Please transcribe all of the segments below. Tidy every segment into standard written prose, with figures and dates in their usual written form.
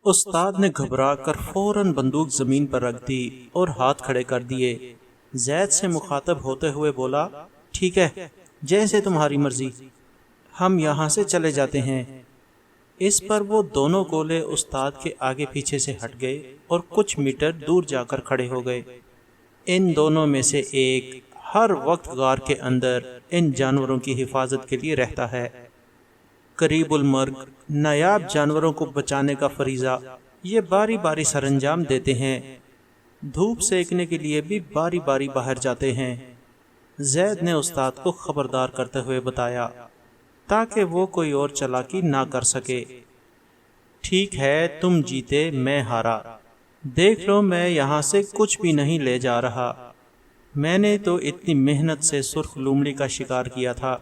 استاد نے گھبرا کر فوراً بندوق زمین پر رکھ دی اور ہاتھ کھڑے کر دیے۔ زید سے مخاطب ہوتے ہوئے بولا، ٹھیک ہے، جیسے تمہاری مرضی، ہم یہاں سے چلے جاتے ہیں۔ اس پر وہ دونوں گولے استاد کے آگے پیچھے سے ہٹ گئے اور کچھ میٹر دور جا کر کھڑے ہو گئے۔ ان دونوں میں سے ایک ہر وقت غار کے اندر ان جانوروں کی حفاظت کے لیے رہتا ہے۔ قریب المرگ نایاب جانوروں کو بچانے کا فریضہ یہ باری باری سر انجام دیتے ہیں، دھوپ سیکنے کے لیے بھی باری باری باہر جاتے ہیں۔ زید نے استاد کو خبردار کرتے ہوئے بتایا تاکہ وہ کوئی اور چالاکی نہ کر سکے۔ ٹھیک ہے، تم جیتے میں ہارا، دیکھ لو میں یہاں سے کچھ بھی نہیں لے جا رہا۔ میں نے تو اتنی محنت سے سرخ لومڑی کا شکار کیا تھا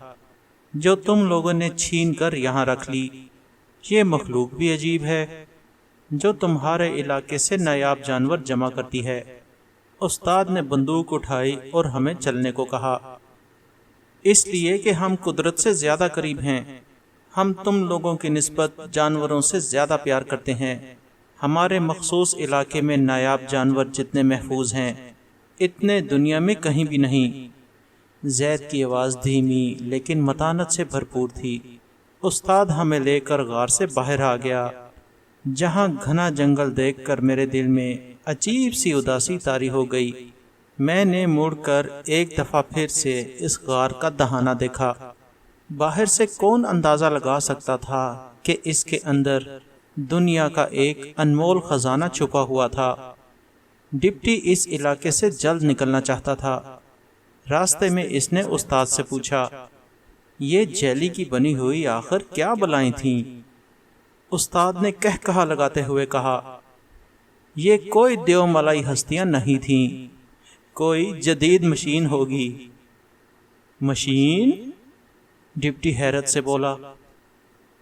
جو تم لوگوں نے چھین کر یہاں رکھ لی۔ یہ مخلوق بھی عجیب ہے جو تمہارے علاقے سے نایاب جانور جمع کرتی ہے۔ استاد نے بندوق اٹھائی اور ہمیں چلنے کو کہا، اس لیے کہ ہم قدرت سے زیادہ قریب ہیں۔ ہم تم لوگوں کی نسبت جانوروں سے زیادہ پیار کرتے ہیں۔ ہمارے مخصوص علاقے میں نایاب جانور جتنے محفوظ ہیں اتنے دنیا میں کہیں بھی نہیں۔ زید کی آواز دھیمی لیکن متانت سے بھرپور تھی۔ استاد ہمیں لے کر غار سے باہر آ گیا، جہاں گھنا جنگل دیکھ کر میرے دل میں عجیب سی اداسی طاری ہو گئی۔ میں نے مڑ کر ایک دفعہ پھر سے اس غار کا دہانہ دیکھا۔ باہر سے کون اندازہ لگا سکتا تھا کہ اس کے اندر دنیا کا ایک انمول خزانہ چھپا ہوا تھا۔ ڈپٹی اس علاقے سے جلد نکلنا چاہتا تھا۔ راستے میں اس نے استاد سے پوچھا، یہ جیلی کی بنی ہوئی آخر کیا بلائیں تھیں؟ استاد نے کہا لگاتے ہوئے کہا، یہ کوئی دیو ملائی ہستیاں نہیں تھیں، کوئی جدید مشین ہوگی۔ مشین؟ ڈپٹی حیرت سے بولا۔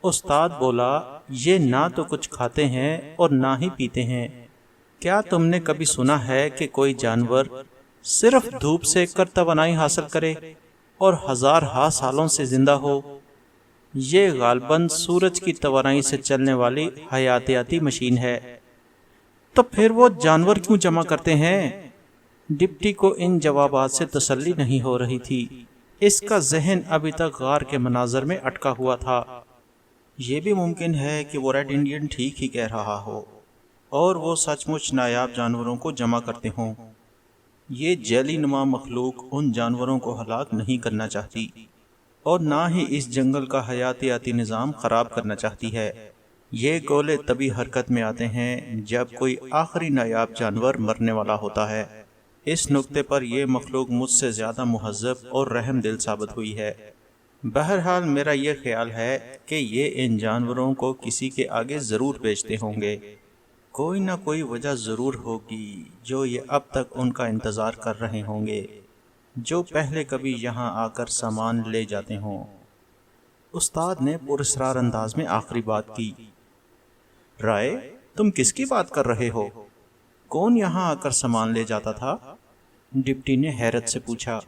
استاد بولا، یہ نہ تو کچھ کھاتے ہیں اور نہ ہی پیتے ہیں۔ کیا تم نے کبھی سنا ہے کہ کوئی جانور صرف دھوپ سیک کر توانائی حاصل کرے اور ہزارہا سالوں سے زندہ ہو؟ یہ غالباً سورج کی توانائی سے چلنے والی حیاتیاتی مشین ہے۔ تو پھر وہ جانور کیوں جمع کرتے ہیں؟ ڈپٹی کو ان جوابات سے تسلی نہیں ہو رہی تھی۔ اس کا ذہن ابھی تک غار کے مناظر میں اٹکا ہوا تھا۔ یہ بھی ممکن ہے کہ وہ ریڈ انڈین ٹھیک ہی کہہ رہا ہو اور وہ سچ مچ نایاب جانوروں کو جمع کرتے ہوں۔ یہ جیلی نما مخلوق ان جانوروں کو ہلاک نہیں کرنا چاہتی اور نہ ہی اس جنگل کا حیاتیاتی نظام خراب کرنا چاہتی ہے۔ یہ گولے تبھی حرکت میں آتے ہیں جب کوئی آخری نایاب جانور مرنے والا ہوتا ہے۔ اس نقطے پر یہ مخلوق مجھ سے زیادہ مہذب اور رحم دل ثابت ہوئی ہے۔ بہرحال میرا یہ خیال ہے کہ یہ ان جانوروں کو کسی کے آگے ضرور بیچتے ہوں گے۔ کوئی نہ کوئی وجہ ضرور ہوگی جو یہ اب تک ان کا انتظار کر رہے ہوں گے، جو پہلے کبھی یہاں آ کر سامان لے جاتے ہوں۔ استاد نے پراسرار انداز میں آخری بات کی۔ رائے، تم کس کی بات کر رہے ہو؟ کون یہاں آ کر سامان لے جاتا تھا؟ ڈپٹی نے حیرت سے پوچھا۔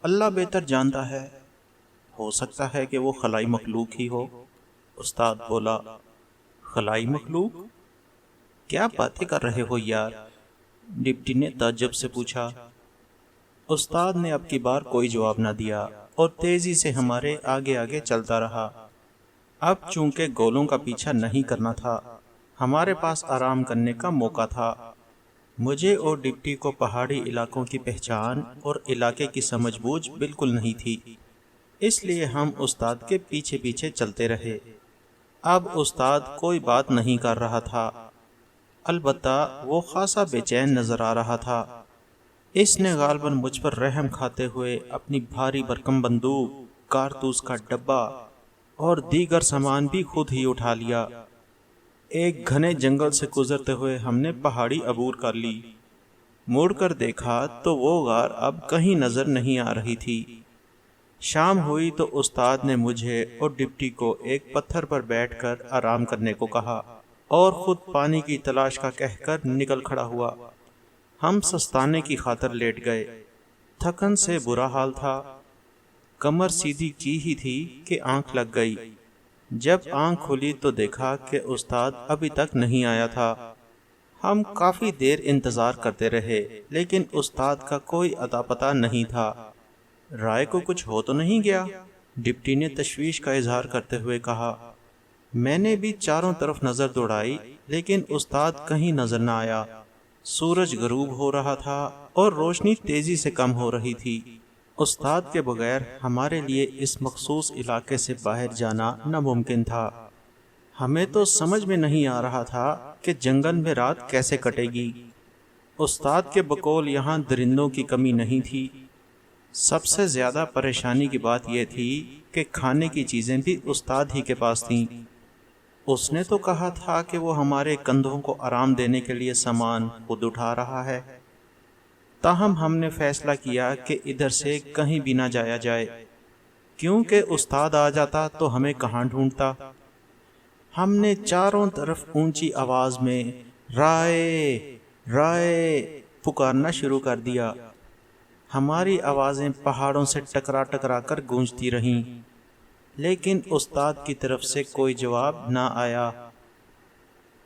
اللہ بہتر جانتا ہے، ہو سکتا ہے کہ وہ خلائی مخلوق ہی ہو۔ استاد بولا۔ خلائی مخلوق؟ کیا باتیں کر رہے ہو یار؟ ڈپٹی نے تعجب سے پوچھا۔ استاد نے اب کی بار کوئی جواب نہ دیا اور تیزی سے ہمارے آگے آگے چلتا رہا۔ اب چونکہ گولوں کا پیچھا نہیں کرنا تھا، ہمارے پاس آرام کرنے کا موقع تھا۔ مجھے اور ڈپٹی کو پہاڑی علاقوں کی پہچان اور علاقے کی سمجھ بوجھ بالکل نہیں تھی، اس لیے ہم استاد کے پیچھے پیچھے چلتے رہے۔ اب استاد کوئی بات نہیں کر رہا تھا، البتہ وہ خاصا بے چین نظر آ رہا تھا۔ اس نے غالباً مجھ پر رحم کھاتے ہوئے اپنی بھاری بھرکم بندوق، کارتوس کا ڈبہ اور دیگر سامان بھی خود ہی اٹھا لیا۔ ایک گھنے جنگل سے گزرتے ہوئے ہم نے پہاڑی عبور کر لی۔ مڑ کر دیکھا تو وہ غار اب کہیں نظر نہیں آ رہی تھی۔ شام ہوئی تو استاد نے مجھے اور ڈپٹی کو ایک پتھر پر بیٹھ کر آرام کرنے کو کہا اور خود پانی کی تلاش کا کہہ کر نکل کھڑا ہوا۔ ہم سستانے کی خاطر لیٹ گئے۔ تھکن سے برا حال تھا، کمر سیدھی کی ہی تھی کہ آنکھ لگ گئی۔ جب آنکھ کھلی تو دیکھا کہ استاد ابھی تک نہیں آیا تھا۔ ہم کافی دیر انتظار کرتے رہے لیکن استاد کا کوئی اتا پتہ نہیں تھا۔ رائے کو کچھ ہو تو نہیں گیا؟ ڈپٹی نے تشویش کا اظہار کرتے ہوئے کہا۔ میں نے بھی چاروں طرف نظر دوڑائی لیکن استاد کہیں نظر نہ آیا۔ سورج غروب ہو رہا تھا اور روشنی تیزی سے کم ہو رہی تھی۔ استاد کے بغیر ہمارے لیے اس مخصوص علاقے سے باہر جانا ناممکن تھا۔ ہمیں تو سمجھ میں نہیں آ رہا تھا کہ جنگل میں رات کیسے کٹے گی۔ استاد کے بقول یہاں درندوں کی کمی نہیں تھی۔ سب سے زیادہ پریشانی کی بات یہ تھی کہ کھانے کی چیزیں بھی استاد ہی کے پاس تھیں۔ اس نے تو کہا تھا کہ وہ ہمارے کندھوں کو آرام دینے کے لیے سامان خود اٹھا رہا ہے۔ تاہم ہم نے فیصلہ کیا کہ ادھر سے کہیں بھی نہ جایا جائے، کیونکہ استاد آ جاتا تو ہمیں کہاں ڈھونڈتا۔ ہم نے چاروں طرف اونچی آواز میں رائے رائے پکارنا شروع کر دیا۔ ہماری آوازیں پہاڑوں سے ٹکرا ٹکرا کر گونجتی رہیں، لیکن استاد کی طرف سے کوئی جواب نہ آیا۔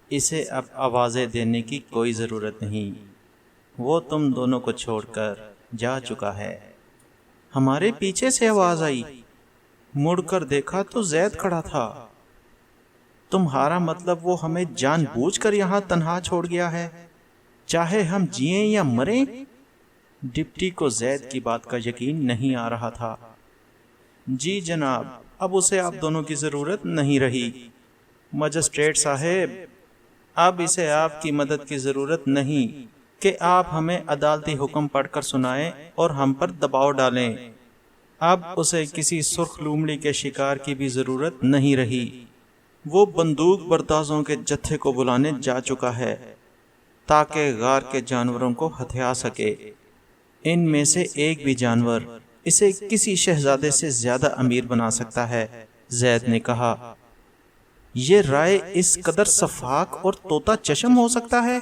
اسے اب آوازیں دینے کی کوئی ضرورت نہیں، وہ تم دونوں کو چھوڑ کر جا چکا ہے۔ ہمارے پیچھے سے آواز آئی۔ مڑ کر دیکھا تو زید کھڑا تھا۔ تمہارا مطلب وہ ہمیں جان بوجھ کر یہاں تنہا چھوڑ گیا ہے، چاہے ہم جئیں یا مریں؟ ڈپٹی کو زید کی بات کا یقین نہیں آ رہا تھا۔ جی جناب، اب اسے آپ دونوں کی ضرورت نہیں رہی۔ مجسٹریٹ صاحب، اب اسے آپ کی مدد کی ضرورت نہیں کہ آپ ہمیں عدالتی حکم پڑھ کر سنائیں اور ہم پر دباؤ ڈالیں۔ اب اسے کسی سرخ لومڑی کے شکار کی بھی ضرورت نہیں رہی۔ وہ بندوق بردازوں کے جتھے کو بلانے جا چکا ہے تاکہ غار کے جانوروں کو ہتھیا سکے۔ ان میں سے ایک بھی جانور اسے کسی شہزادے سے زیادہ امیر بنا سکتا ہے، زید نے کہا۔ یہ رائے اس قدر شفاق اور طوطا چشم ہو سکتا ہے؟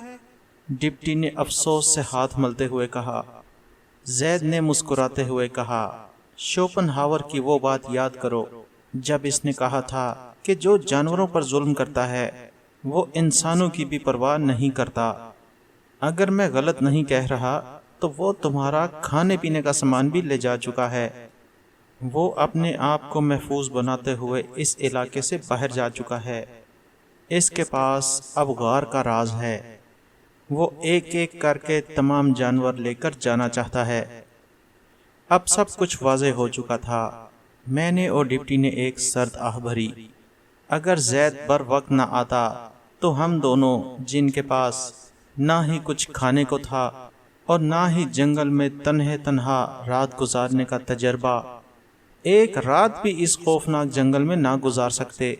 ڈپٹی نے افسوس سے ہاتھ ملتے ہوئے کہا۔ زید نے مسکراتے ہوئے کہا، شوپن ہاور کی وہ بات یاد کرو جب اس نے کہا تھا کہ جو جانوروں پر ظلم کرتا ہے وہ انسانوں کی بھی پرواہ نہیں کرتا۔ اگر میں غلط نہیں کہہ رہا تو وہ تمہارا کھانے پینے کا سامان بھی لے جا چکا ہے۔ وہ اپنے آپ کو محفوظ بناتے ہوئے اس علاقے سے باہر جا چکا ہے۔ اس کے پاس اب غار کا راز ہے۔ وہ ایک ایک کر کے تمام جانور لے کر جانا چاہتا ہے۔ اب سب کچھ واضح ہو چکا تھا۔ میں نے اور ڈپٹی نے ایک سرد آہ بھری۔ اگر زید بر وقت نہ آتا تو ہم دونوں، جن کے پاس نہ ہی کچھ کھانے کو تھا اور نہ ہی جنگل میں تنہا رات گزارنے کا تجربہ، ایک رات بھی اس خوفناک جنگل میں نہ گزار سکتے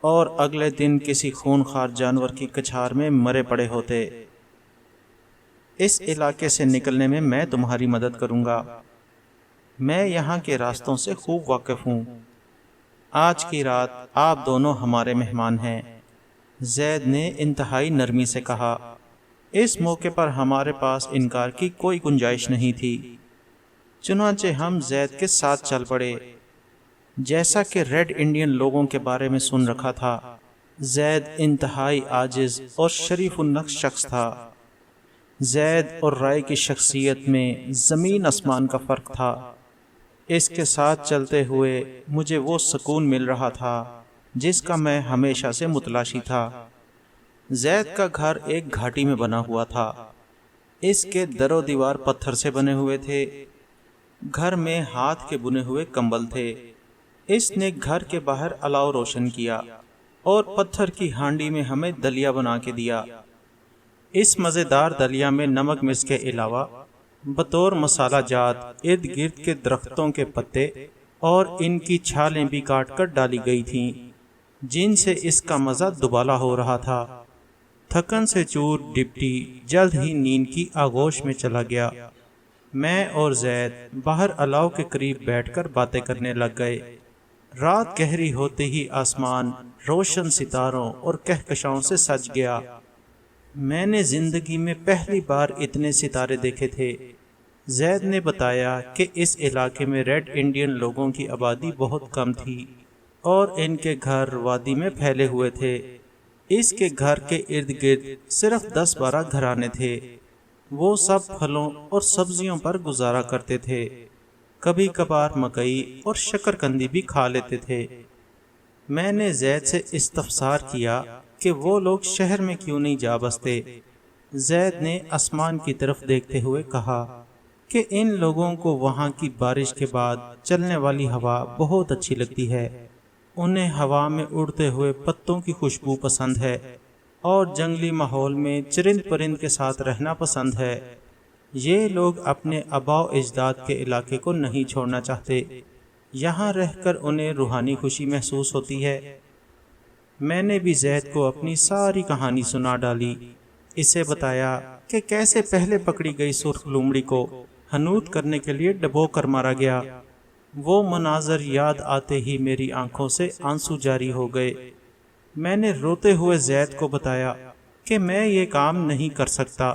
اور اگلے دن کسی خونخوار جانور کی کچھار میں مرے پڑے ہوتے۔ اس علاقے سے نکلنے میں میں تمہاری مدد کروں گا۔ میں یہاں کے راستوں سے خوب واقف ہوں۔ آج کی رات آپ دونوں ہمارے مہمان ہیں، زید نے انتہائی نرمی سے کہا۔ اس موقع پر ہمارے پاس انکار کی کوئی گنجائش نہیں تھی، چنانچہ ہم زید کے ساتھ چل پڑے۔ جیسا کہ ریڈ انڈین لوگوں کے بارے میں سن رکھا تھا، زید انتہائی عاجز اور شریف النفس شخص تھا۔ زید اور رائے کی شخصیت میں زمین آسمان کا فرق تھا۔ اس کے ساتھ چلتے ہوئے مجھے وہ سکون مل رہا تھا جس کا میں ہمیشہ سے متلاشی تھا۔ زید کا گھر ایک گھاٹی میں بنا ہوا تھا۔ اس کے در و دیوار پتھر سے بنے ہوئے تھے۔ گھر میں ہاتھ کے بنے ہوئے کمبل تھے۔ اس نے گھر کے باہر الاؤ روشن کیا اور پتھر کی ہانڈی میں ہمیں دلیا بنا کے دیا۔ اس مزیدار دلیا میں نمک مرچ کے علاوہ بطور مسالہ جات ارد گرد کے درختوں کے پتے اور ان کی چھالیں بھی کاٹ کر ڈالی گئی تھیں، جن سے اس کا مزہ دوبالا ہو رہا تھا۔ تھکن سے چور ڈپٹی جلد ہی نیند کی آغوش میں چلا گیا۔ میں اور زید باہر الاؤ کے قریب بیٹھ کر باتیں کرنے لگ گئے۔ رات گہری ہوتے ہی آسمان روشن ستاروں اور کہکشاؤں سے سج گیا۔ میں نے زندگی میں پہلی بار اتنے ستارے دیکھے تھے۔ زید نے بتایا کہ اس علاقے میں ریڈ انڈین لوگوں کی آبادی بہت کم تھی۔ اور ان کے گھر وادی میں پھیلے ہوئے تھے۔ اس کے گھر کے ارد گرد صرف 10-12 گھرانے تھے۔ وہ سب پھلوں اور سبزیوں پر گزارا کرتے تھے، کبھی کبھار مکئی اور شکرکندی بھی کھا لیتے تھے۔ میں نے زید سے استفسار کیا کہ وہ لوگ شہر میں کیوں نہیں جا بستے۔ زید نے آسمان کی طرف دیکھتے ہوئے کہا کہ ان لوگوں کو وہاں کی بارش کے بعد چلنے والی ہوا بہت اچھی لگتی ہے۔ انہیں ہوا میں اڑتے ہوئے پتوں کی خوشبو پسند ہے اور جنگلی ماحول میں چرند پرند کے ساتھ رہنا پسند ہے۔ یہ لوگ اپنے آباء و اجداد کے علاقے کو نہیں چھوڑنا چاہتے۔ یہاں رہ کر انہیں روحانی خوشی محسوس ہوتی ہے۔ میں نے بھی زید کو اپنی ساری کہانی سنا ڈالی۔ اسے بتایا کہ کیسے پہلے پکڑی گئی سرخ لومڑی کو حنوط کرنے کے لیے ڈبو کر مارا گیا۔ وہ مناظر یاد آتے ہی میری آنکھوں سے آنسو جاری ہو گئے۔ میں نے روتے ہوئے زید کو بتایا کہ میں یہ کام نہیں کر سکتا،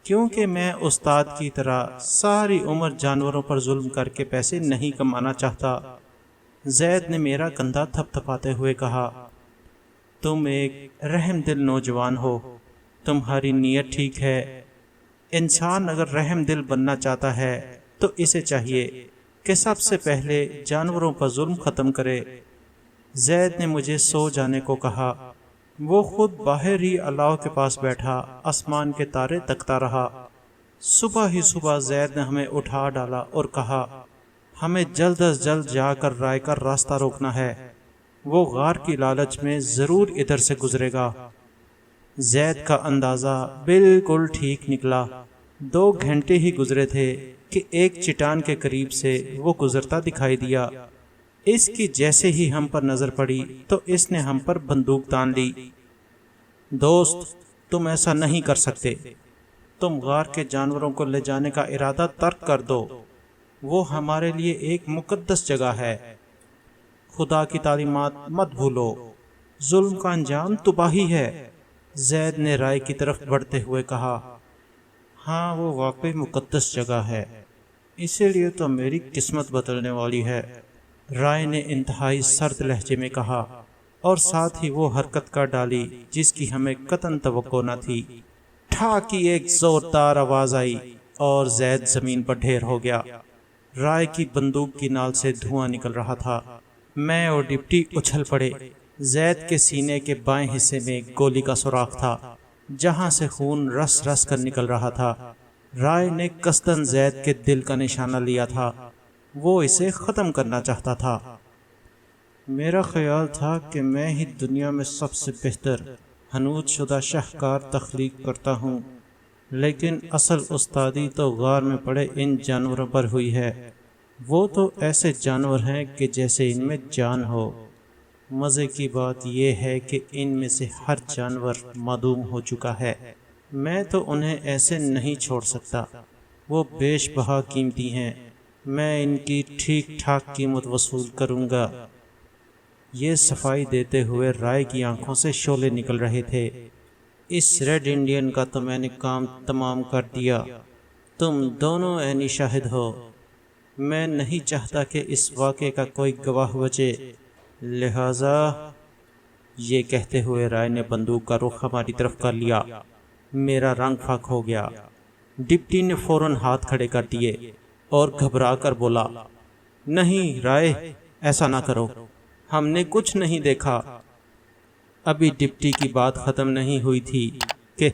کیونکہ میں استاد کی طرح ساری عمر جانوروں پر ظلم کر کے پیسے نہیں کمانا چاہتا۔ زید نے میرا کندھا تھپ تھپاتے ہوئے کہا، تم ایک رحم دل نوجوان ہو، تمہاری نیت ٹھیک ہے۔ انسان اگر رحم دل بننا چاہتا ہے تو اسے چاہیے کہ سب سے پہلے جانوروں پر ظلم ختم کرے۔ زید نے مجھے سو جانے کو کہا۔ وہ خود باہر ہی اللہ کے پاس بیٹھا آسمان کے تارے تکتا رہا۔ صبح ہی صبح زید نے ہمیں اٹھا ڈالا اور کہا، ہمیں جلد از جلد جا کر رائے کا راستہ روکنا ہے، وہ غار کی لالچ میں ضرور ادھر سے گزرے گا۔ زید کا اندازہ بالکل ٹھیک نکلا۔ 2 گھنٹے ہی گزرے تھے کہ ایک چٹان کے قریب سے وہ گزرتا دکھائی دیا۔ اس کی جیسے ہی ہم پر نظر پڑی تو اس نے ہم پر بندوق تان لی۔ دوست، تم ایسا نہیں کر سکتے، تم غار کے جانوروں کو لے جانے کا ارادہ ترک کر دو، وہ ہمارے لیے ایک مقدس جگہ ہے۔ خدا کی تعلیمات مت بھولو، ظلم کا انجام تباہی ہے۔ زید نے رائے کی طرف بڑھتے ہوئے کہا، ہاں وہ واقعی مقدس جگہ ہے، اسی لیے تو میری قسمت بدلنے والی ہے، رائے نے انتہائی سرد لہجے میں کہا، اور ساتھ ہی وہ حرکت کر ڈالی جس کی ہمیں قطعاً توقع نہ تھی۔ ٹھا کی ایک زوردار آواز آئی اور زید زمین پر ڈھیر ہو گیا۔ رائے کی بندوق کی نال سے دھواں نکل رہا تھا۔ میں اور ڈپٹی اچھل پڑے۔ زید کے سینے کے بائیں حصے میں گولی کا سوراخ تھا، جہاں سے خون رس رس کر نکل رہا تھا۔ رائے نے قصداً زید کے دل کا نشانہ لیا تھا، وہ اسے ختم کرنا چاہتا تھا۔ میرا خیال تھا کہ میں ہی دنیا میں سب سے بہتر حنوط شدہ شاہکار تخلیق کرتا ہوں، لیکن اصل استادی تو غار میں پڑے ان جانوروں پر ہوئی ہے۔ وہ تو ایسے جانور ہیں کہ جیسے ان میں جان ہو۔ مزے کی بات یہ ہے کہ ان میں سے ہر جانور معدوم ہو چکا ہے۔ میں تو انہیں ایسے نہیں چھوڑ سکتا، وہ بیش بہا قیمتی ہیں، میں ان کی ٹھیک ٹھاک قیمت وصول کروں گا۔ یہ صفائی دیتے ہوئے رائے کی آنکھوں سے شعلے نکل رہے تھے۔ اس ریڈ انڈین کا تو میں نے کام تمام کر دیا، تم دونوں عینی شاہد ہو۔ میں نہیں چاہتا کہ اس واقعے کا کوئی گواہ بچے، لہذا یہ کہتے ہوئے رائے نے بندوق کا رخ ہماری طرف کر لیا۔ میرا رنگ پھک ہو گیا۔ ڈپٹی نے فوراً ہاتھ کھڑے کر دیے اور گھبرا کر بولا، نہیں رائے، ایسا نہ کرو، ہم نے کچھ نہیں دیکھا۔ ابھی ڈپٹی کی بات ختم نہیں ہوئی تھی کہ